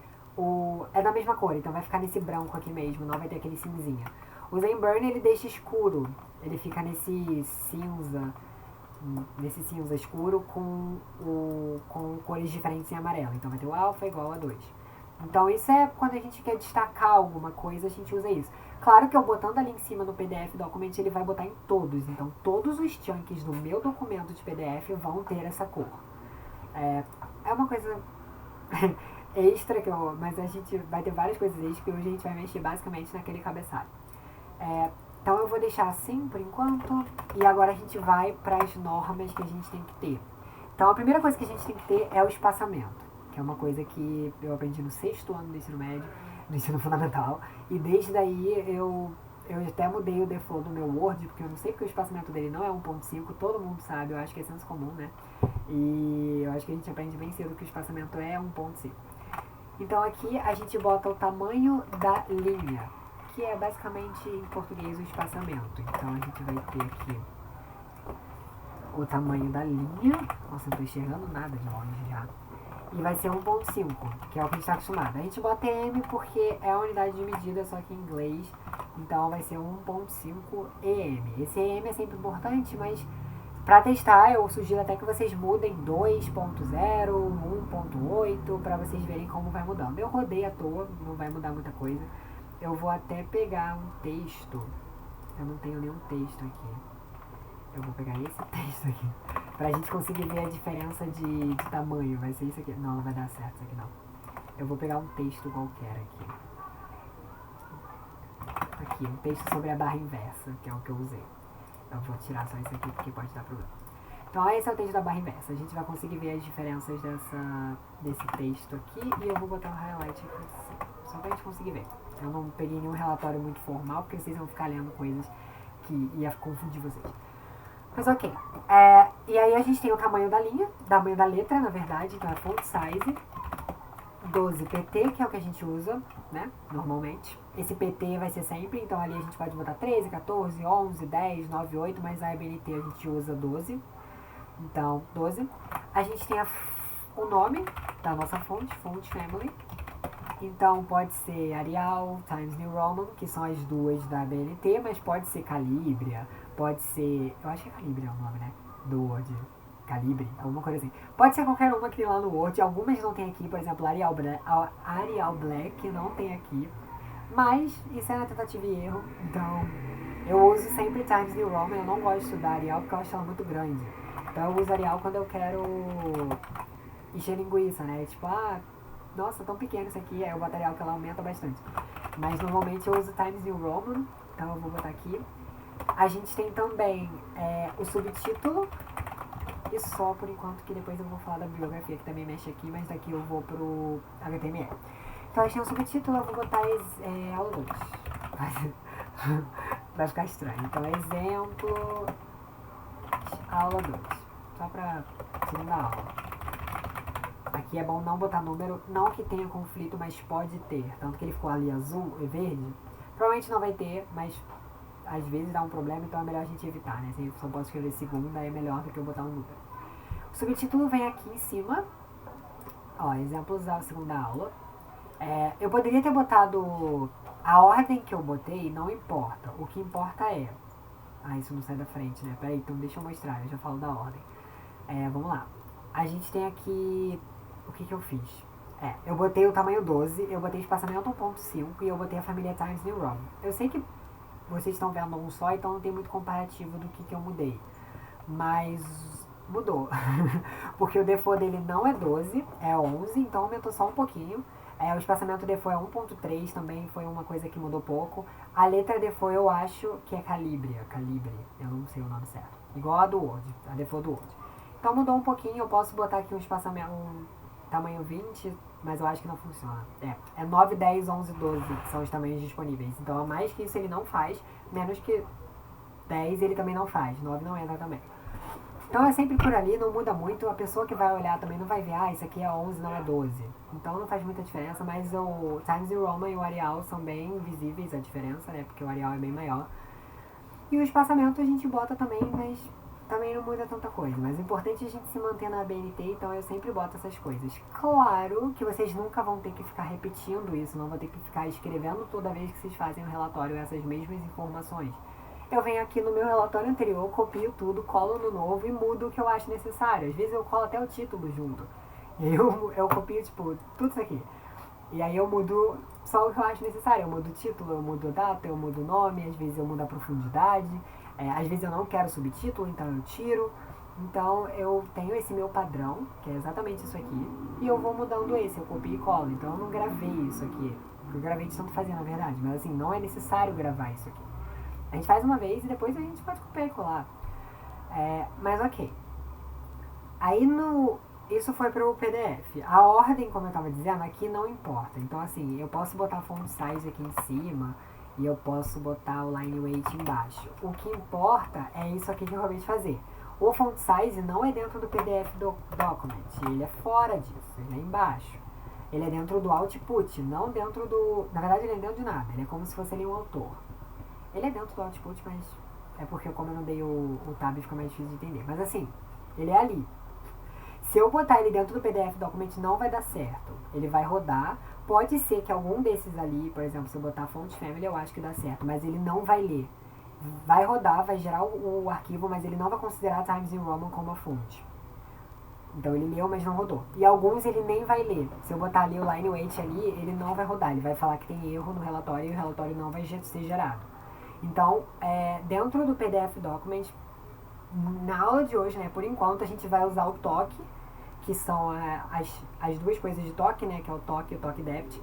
é da mesma cor, então vai ficar nesse branco aqui mesmo, não vai ter aquele cinzinha. O Zenburn ele deixa escuro, ele fica nesse cinza escuro com cores diferentes em amarelo. Então vai ter o alfa igual a 2. Então isso é quando a gente quer destacar alguma coisa, a gente usa isso. Claro que eu botando ali em cima no PDF document, ele vai botar em todos. Então todos os chunks do meu documento de PDF vão ter essa cor. É uma coisa extra mas a gente vai ter várias coisas extras que hoje a gente vai mexer basicamente naquele cabeçalho. Então eu vou deixar assim por enquanto. E agora a gente vai para as normas que a gente tem que ter. Então a primeira coisa que a gente tem que ter é o espaçamento, que é uma coisa que eu aprendi no 6º ano do ensino médio, no ensino fundamental. E desde daí eu até mudei o default do meu Word, porque eu não sei porque o espaçamento dele não é 1.5, todo mundo sabe, eu acho que é senso comum, né? E eu acho que a gente aprende bem cedo que o espaçamento é 1.5. Então aqui a gente bota o tamanho da linha, que é basicamente em português o espaçamento. Então a gente vai ter aqui o tamanho da linha. Nossa, não tô enxergando nada de longe já. E vai ser 1.5, que é o que a gente está acostumado. A gente bota EM porque é a unidade de medida, só que em inglês. Então vai ser 1.5 EM. Esse EM é sempre importante, mas para testar eu sugiro até que vocês mudem 2.0, 1.8, para vocês verem como vai mudando. Eu rodei à toa, não vai mudar muita coisa. Eu vou até pegar um texto. Eu não tenho nenhum texto aqui. Eu vou pegar esse texto aqui. Pra gente conseguir ver a diferença de tamanho. Vai ser isso aqui. Não, não vai dar certo isso aqui não. Eu vou pegar um texto qualquer aqui. Aqui, um texto sobre a barra inversa, que é o que eu usei. Eu vou tirar só isso aqui porque pode dar problema. Então esse é o texto da barra inversa. A gente vai conseguir ver as diferenças desse texto aqui. E eu vou botar um highlight aqui assim, só pra gente conseguir ver. Eu não peguei nenhum relatório muito formal, porque vocês vão ficar lendo coisas que ia confundir vocês. Mas ok. E aí a gente tem o tamanho da linha, tamanho da letra, na verdade, então é font size 12 PT, que é o que a gente usa, né, normalmente. Esse PT vai ser sempre, então ali a gente pode botar 13, 14, 11, 10, 9, 8, mas a ABNT a gente usa 12. Então, 12. A gente tem o nome da nossa fonte, font family. Então pode ser Arial, Times New Roman, que são as duas da ABNT, mas pode ser Calibria, pode ser... Eu acho que é Calibria o nome, né? Do Word. Calibre, alguma coisa assim. Pode ser qualquer uma que tem lá no Word. Algumas não tem aqui, por exemplo, Arial Black não tem aqui. Mas isso é na tentativa e erro. Então, eu uso sempre Times New Roman. Eu não gosto da Arial porque eu acho ela muito grande. Então eu uso Arial quando eu quero encher linguiça, né? Tipo, nossa, tão pequeno isso aqui. Aí eu boto Arial que ela aumenta bastante. Mas normalmente eu uso Times New Roman. Então eu vou botar aqui. A gente tem também o subtítulo. E só por enquanto, que depois eu vou falar da bibliografia que também mexe aqui, mas daqui eu vou pro HTML. Então a gente tem um subtítulo, eu vou botar aula 2. Vai ficar estranho. Então exemplo, aula 2. Só pra segunda aula. Aqui é bom não botar número, não que tenha conflito, mas pode ter. Tanto que ele ficou ali azul e verde. Provavelmente não vai ter, mas às vezes dá um problema, então é melhor a gente evitar, né? Se eu só posso escrever segunda, é melhor do que eu botar um número. O subtítulo vem aqui em cima. Ó, exemplos da segunda aula. Eu poderia ter botado a ordem que eu botei, não importa. O que importa é... isso não sai da frente, né? Peraí, então deixa eu mostrar, eu já falo da ordem. Vamos lá. A gente tem aqui... O que eu fiz? Eu botei o tamanho 12, eu botei espaçamento 1.5 e eu botei a família Times New Roman. Eu sei que vocês estão vendo um só, então não tem muito comparativo do que eu mudei. Mas mudou. Porque o default dele não é 12, é 11, então aumentou só um pouquinho. O espaçamento default é 1.3, também foi uma coisa que mudou pouco. A letra default eu acho que é Calibre, eu não sei o nome certo. Igual a do Word, a default do Word. Então mudou um pouquinho, eu posso botar aqui um espaçamento, um tamanho 20, mas eu acho que não funciona. É 9, 10, 11, 12 que são os tamanhos disponíveis. Então a mais que isso ele não faz, menos que 10 ele também não faz, 9 não entra também. Então é sempre por ali, não muda muito. A pessoa que vai olhar também não vai ver, isso aqui é 11, não é 12. Então não faz muita diferença, mas o Times New Roman e o Arial são bem visíveis a diferença, né? Porque o Arial é bem maior. E o espaçamento a gente bota também, mas também não muda tanta coisa. Mas o importante é a gente se manter na ABNT, então eu sempre boto essas coisas. Claro que vocês nunca vão ter que ficar repetindo isso, não vão ter que ficar escrevendo toda vez que vocês fazem um relatório essas mesmas informações. Eu venho aqui no meu relatório anterior, copio tudo, colo no novo e mudo o que eu acho necessário. Às vezes eu colo até o título junto. E eu copio, tipo, tudo isso aqui. E aí eu mudo só o que eu acho necessário. Eu mudo o título, eu mudo a data, eu mudo o nome, às vezes eu mudo a profundidade. Às vezes eu não quero subtítulo, então eu tiro. Então eu tenho esse meu padrão, que é exatamente isso aqui. E eu vou mudando esse, eu copio e colo. Então eu não gravei isso aqui. Eu gravei de tanto fazer, na verdade. Mas assim, não é necessário gravar isso aqui. A gente faz uma vez e depois a gente pode copiar e colar. Mas ok. Aí isso foi para o PDF. A ordem, como eu estava dizendo, aqui não importa. Então assim, eu posso botar font size aqui em cima e eu posso botar o line weight embaixo. O que importa é isso aqui que eu acabei de fazer. O font size não é dentro do PDF do document. Ele é fora disso, ele é embaixo. Ele é dentro do output, não dentro do... Na verdade, ele é dentro de nada. Ele é como se fosse ali um autor. Ele é dentro do output, mas é porque como eu não dei o tab, fica mais difícil de entender. Mas assim, ele é ali. Se eu botar ele dentro do PDF Document, não vai dar certo. Ele vai rodar. Pode ser que algum desses ali, por exemplo, se eu botar Font Family, eu acho que dá certo. Mas ele não vai ler. Vai rodar, vai gerar o arquivo, mas ele não vai considerar Times New Roman como a fonte. Então ele leu, mas não rodou. E alguns ele nem vai ler. Se eu botar ali o line weight ali, ele não vai rodar. Ele vai falar que tem erro no relatório e o relatório não vai ser gerado. Então, dentro do PDF Document, na aula de hoje, né, por enquanto, a gente vai usar o TOC, que são as duas coisas de TOC, né, que é o TOC e o TOC Depth,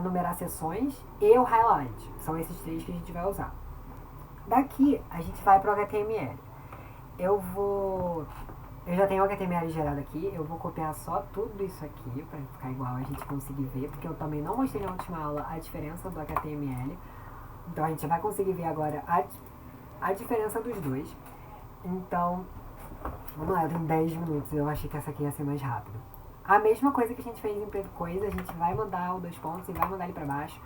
numerar sessões e o highlight. São esses três que a gente vai usar. Daqui, a gente vai para o HTML. Eu já tenho o HTML gerado aqui, eu vou copiar só tudo isso aqui para ficar igual a gente conseguir ver, porque eu também não mostrei na última aula a diferença do HTML. Então a gente vai conseguir ver agora a diferença dos dois. Então, vamos lá, eu tenho 10 minutos, eu achei que essa aqui ia ser mais rápido. A mesma coisa que a gente fez em Preto Coisa, a gente vai mandar o 2 pontos e vai mandar ele para baixo.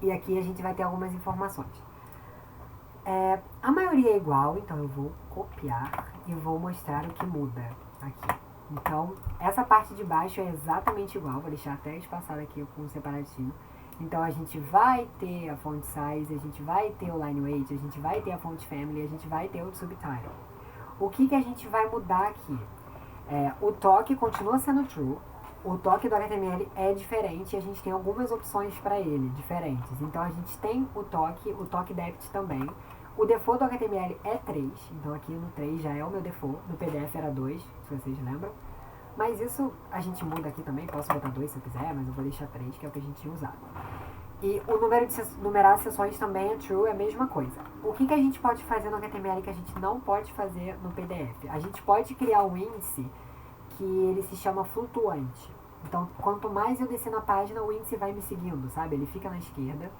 E aqui a gente vai ter algumas informações. A maioria é igual, então eu vou copiar e vou mostrar o que muda aqui. Então, essa parte de baixo é exatamente igual, vou deixar até espaçado aqui com um separadinho. Então, a gente vai ter a font size, a gente vai ter o line weight, a gente vai ter a font family, a gente vai ter o subtitle. O que a gente vai mudar aqui? O toque continua sendo true, o toque do HTML é diferente e a gente tem algumas opções para ele, diferentes. Então, a gente tem o toque depth também. O default do HTML é 3, então aqui no 3 já é o meu default, no PDF era 2, se vocês lembram. Mas isso a gente muda aqui também, posso botar 2 se eu quiser, mas eu vou deixar 3, que é o que a gente tinha usado. E o número de numerar sessões também é true, é a mesma coisa. O que a gente pode fazer no HTML que a gente não pode fazer no PDF? A gente pode criar um índice que ele se chama flutuante. Então, quanto mais eu descer na página, o índice vai me seguindo, sabe? Ele fica na esquerda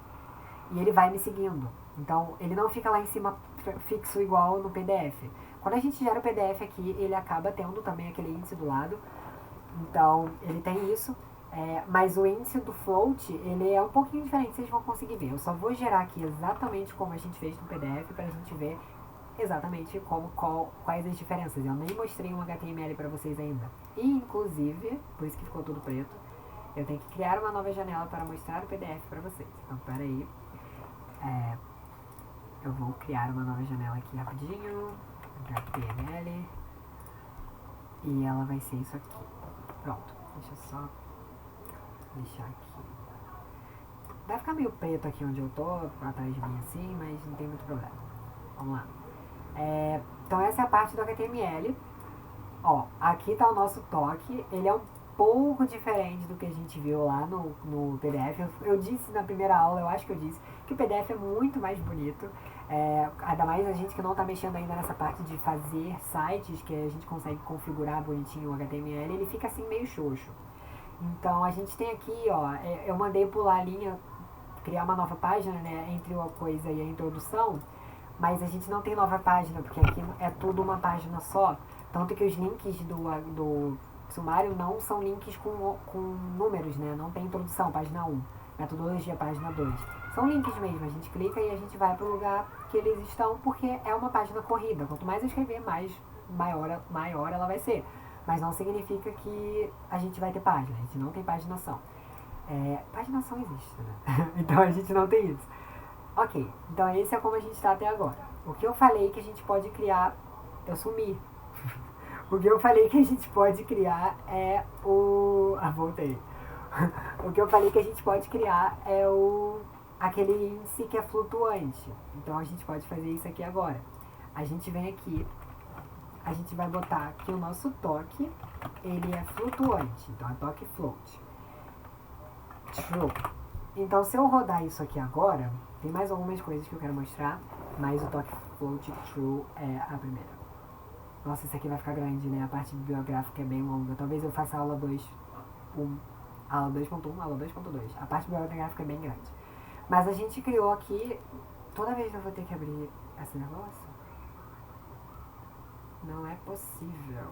e ele vai me seguindo. Então, ele não fica lá em cima fixo igual no PDF. Quando a gente gera o PDF aqui, ele acaba tendo também aquele índice do lado. Então, ele tem isso. Mas o índice do float, ele é um pouquinho diferente, vocês vão conseguir ver. Eu só vou gerar aqui exatamente como a gente fez no PDF para a gente ver exatamente quais as diferenças. Eu nem mostrei um HTML para vocês ainda. E, inclusive, por isso que ficou tudo preto, eu tenho que criar uma nova janela para mostrar o PDF para vocês. Então, peraí. Eu vou criar uma nova janela aqui rapidinho. HTML. E ela vai ser isso aqui. Pronto. Deixa eu só deixar aqui. Vai ficar meio preto aqui onde eu tô, atrás de mim assim, mas não tem muito problema. Vamos lá. Então essa é a parte do HTML. Ó, aqui tá o nosso toque. Ele é um pouco diferente do que a gente viu lá no PDF. Eu disse na primeira aula, eu acho que eu disse, que o PDF é muito mais bonito. Ainda mais a gente que não está mexendo ainda nessa parte de fazer sites, que a gente consegue configurar bonitinho o HTML, ele fica assim meio xoxo. Então a gente tem aqui, ó, eu mandei pular a linha, criar uma nova página, né, entre a coisa e a introdução, mas a gente não tem nova página, porque aqui é tudo uma página só, tanto que os links do sumário não são links com números, né, não tem introdução, página 1, metodologia, página 2. São links mesmo, a gente clica e a gente vai para o lugar que eles estão, porque é uma página corrida. Quanto mais eu escrever, maior ela vai ser. Mas não significa que a gente vai ter página, a gente não tem paginação. Paginação existe, né? Então a gente não tem isso. Ok, então esse é como a gente está até agora. O que eu falei que a gente pode criar, eu sumi. O que eu falei que a gente pode criar é voltei. O que eu falei que a gente pode criar é aquele índice que é flutuante. Então a gente pode fazer isso aqui agora. A gente vem aqui, a gente vai botar que o nosso toque, ele é flutuante. Então é toque float. True. Então se eu rodar isso aqui agora, tem mais algumas coisas que eu quero mostrar, mas o toque float true é a primeira. Nossa, isso aqui vai ficar grande, né? A parte bibliográfica é bem longa. Talvez eu faça a aula 2.1, aula 2.1, aula 2.2. A parte bibliográfica é bem grande. Mas a gente criou aqui... Toda vez eu vou ter que abrir esse negócio? Não é possível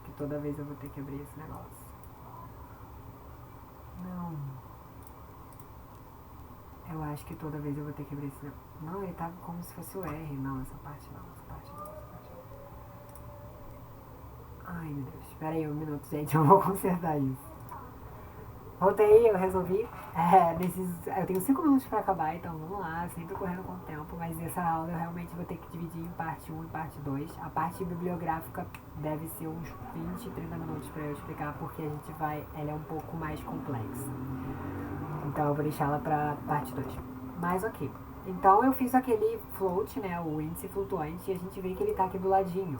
que toda vez eu vou ter que abrir esse negócio. Não. Eu acho que toda vez eu vou ter que abrir esse... Não, ele tá como se fosse o R. Não, essa parte não, essa parte não, essa parte não. Ai, meu Deus. Espera aí um minuto, gente. Eu vou consertar isso. Voltei, eu resolvi. Eu tenho 5 minutos pra acabar, então vamos lá, sempre correndo com o tempo. Mas essa aula eu realmente vou ter que dividir em parte 1 e parte 2. A parte bibliográfica deve ser uns 20, 30 minutos pra eu explicar, porque a gente vai. Ela é um pouco mais complexa. Então eu vou deixá-la pra parte 2. Mas ok. Então eu fiz aquele float, né? O índice flutuante, e a gente vê que ele tá aqui do ladinho.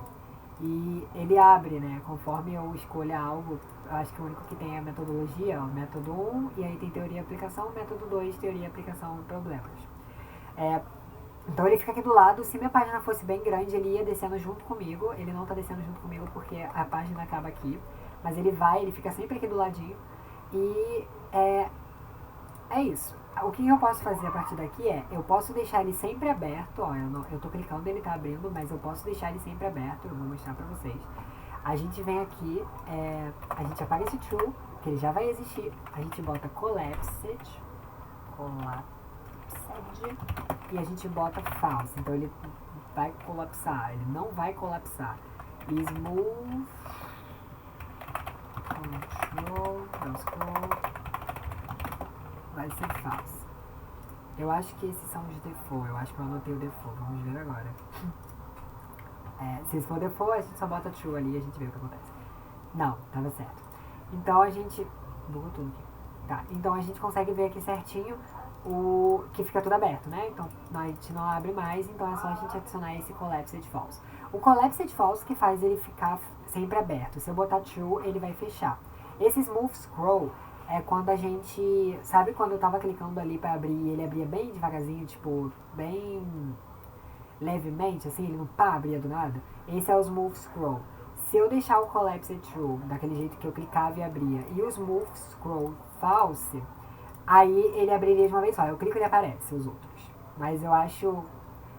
E ele abre, né? Conforme eu escolha algo, eu acho que o único que tem é a metodologia, ó, método 1, e aí tem teoria e aplicação, método 2, teoria e aplicação e problemas. É, então ele fica aqui do lado, se minha página fosse bem grande, ele ia descendo junto comigo, ele não tá descendo junto comigo porque a página acaba aqui, mas ele fica sempre aqui do ladinho, e é isso. O que eu posso fazer a partir daqui eu posso deixar ele sempre aberto, ó, eu tô clicando, ele tá abrindo, mas eu posso deixar ele sempre aberto, eu vou mostrar pra vocês. A gente vem aqui, a gente apaga esse true, que ele já vai existir, a gente bota collapsed, e a gente bota false, então ele vai colapsar, ele não vai colapsar. Smooth, control, scroll, vai ser false. Eu acho que esses são os default, eu acho que eu anotei o default, vamos ver agora. Se for default, a gente só bota true ali e a gente vê o que acontece. Não, tava certo. Então a gente... Bugou tudo aqui. Tá, então a gente consegue ver aqui certinho o que fica tudo aberto, né? Então a gente não abre mais, então é só a gente adicionar esse collapsed false. O collapsed false que faz ele ficar sempre aberto. Se eu botar true, ele vai fechar. Esse smooth scroll é quando a gente... Sabe quando eu tava clicando ali pra abrir e ele abria bem devagarzinho, tipo, bem levemente, assim, ele não pá, abria do nada? Esse é o smooth scroll. Se eu deixar o collapsed true, daquele jeito que eu clicava e abria, e o smooth scroll false, aí ele abriria de uma vez só. Eu clico e ele aparece os outros. Mas eu acho...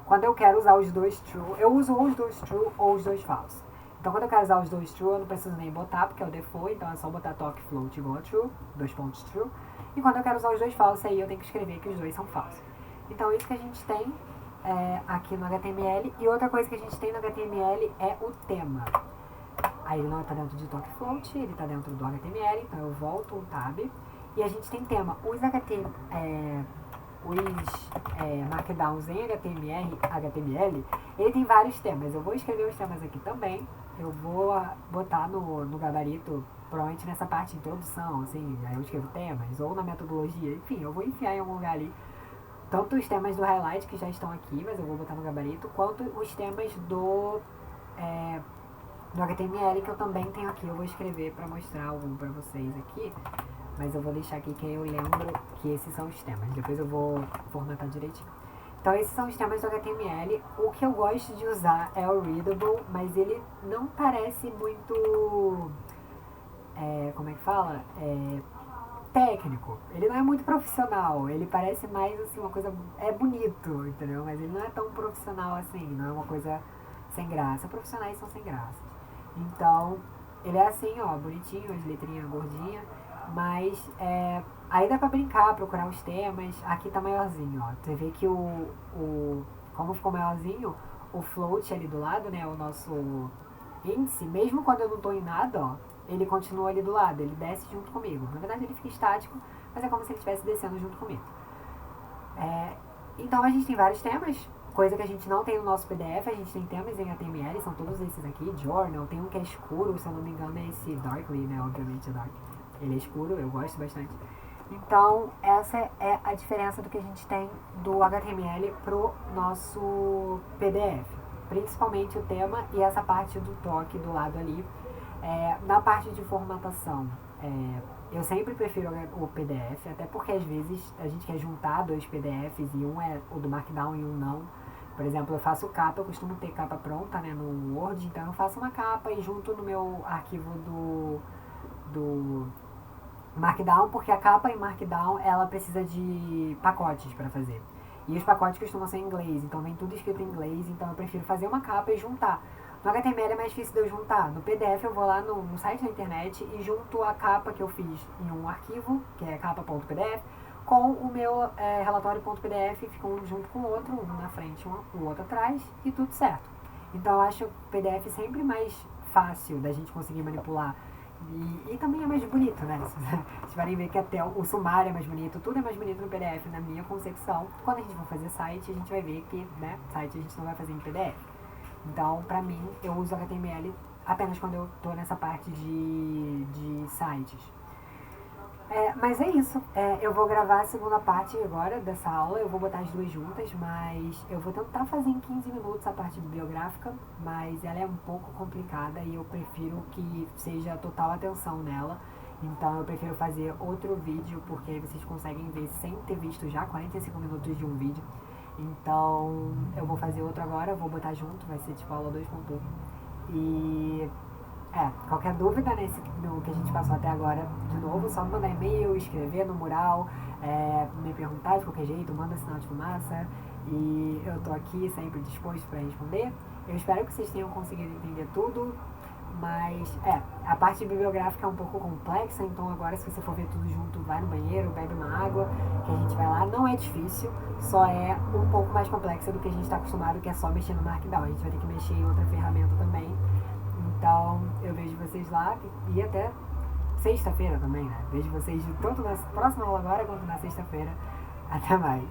Quando eu quero usar os dois true, eu uso ou os dois true ou os dois false. Então quando eu quero usar os dois true, eu não preciso nem botar, porque é o default, então é só botar talk float igual a true, 2 pontos true. E quando eu quero usar os dois false, aí eu tenho que escrever que os dois são falsos. Então isso que a gente tem aqui no HTML. E outra coisa que a gente tem no HTML é o tema. Aí ele não está dentro de talk float, ele está dentro do HTML, então eu volto um tab. E a gente tem tema. Os markdowns em HTML, ele tem vários temas. Eu vou escrever os temas aqui também. Eu vou botar no gabarito, provavelmente nessa parte de introdução, assim, aí eu escrevo temas, ou na metodologia, enfim, eu vou enfiar em algum lugar ali. Tanto os temas do highlight que já estão aqui, mas eu vou botar no gabarito, quanto os temas do HTML que eu também tenho aqui. Eu vou escrever para mostrar algum para vocês aqui, mas eu vou deixar aqui que eu lembro que esses são os temas. Depois eu vou formatar direitinho. Então esses são os temas do HTML. O que eu gosto de usar é o Readable, mas ele não parece muito... como é que fala? Técnico. Ele não é muito profissional. Ele parece mais assim uma coisa... É bonito, entendeu? Mas ele não é tão profissional assim. Não é uma coisa sem graça. Profissionais são sem graça. Então, ele é assim, ó, bonitinho, as letrinhas gordinhas. Mas aí dá pra brincar, procurar os temas. Aqui tá maiorzinho, ó. Você vê que como ficou maiorzinho, o float ali do lado, né? O nosso índice, mesmo quando eu não tô em nada, ó, ele continua ali do lado, ele desce junto comigo. Na verdade ele fica estático, mas é como se ele estivesse descendo junto comigo. Então a gente tem vários temas, coisa que a gente não tem no nosso PDF. A gente tem temas em HTML, são todos esses aqui. Journal, tem um que é escuro, se eu não me engano é esse Darkly, né? Obviamente é Dark. Ele é escuro, eu gosto bastante. Então essa é a diferença do que a gente tem do HTML pro nosso PDF. Principalmente o tema e essa parte do toque do lado ali. Na parte de formatação, eu sempre prefiro o PDF, até porque às vezes a gente quer juntar dois PDFs e um é o do Markdown e um não. Por exemplo, eu faço capa, eu costumo ter capa pronta, né, no Word, então eu faço uma capa e junto no meu arquivo do Markdown, porque a capa em Markdown ela precisa de pacotes para fazer. E os pacotes costumam ser em inglês, então vem tudo escrito em inglês, então eu prefiro fazer uma capa e juntar. No HTML é mais difícil de eu juntar. No PDF eu vou lá no site da internet e junto a capa que eu fiz em um arquivo, que é capa.pdf, com o meu relatório.pdf, fica um junto com o outro, um na frente, o outro atrás, e tudo certo. Então eu acho o PDF sempre mais fácil da gente conseguir manipular. E também é mais bonito, né? Vocês podem ver que até o sumário é mais bonito, tudo é mais bonito no PDF, na minha concepção. Quando a gente for fazer site, a gente vai ver que, né, site a gente não vai fazer em PDF. Então, pra mim, eu uso HTML apenas quando eu tô nessa parte de sites. Mas é isso. Eu vou gravar a segunda parte agora dessa aula. Eu vou botar as duas juntas, mas eu vou tentar fazer em 15 minutos a parte bibliográfica, mas ela é um pouco complicada e eu prefiro que seja total atenção nela. Então eu prefiro fazer outro vídeo, porque aí vocês conseguem ver sem ter visto já 45 minutos de um vídeo. Então eu vou fazer outro agora, vou botar junto, vai ser tipo aula 2.1. E qualquer dúvida no que a gente passou até agora, de novo, só mandar e-mail, escrever no mural, me perguntar de qualquer jeito, manda sinal de fumaça. E eu tô aqui sempre disposto para responder. Eu espero que vocês tenham conseguido entender tudo. Mas, a parte bibliográfica é um pouco complexa, então agora se você for ver tudo junto, vai no banheiro, bebe uma água, que a gente vai lá. Não é difícil, só é um pouco mais complexa do que a gente está acostumado, que é só mexer no Markdown. A gente vai ter que mexer em outra ferramenta também. Então, eu vejo vocês lá e até sexta-feira também, né? Vejo vocês tanto na próxima aula agora quanto na sexta-feira. Até mais.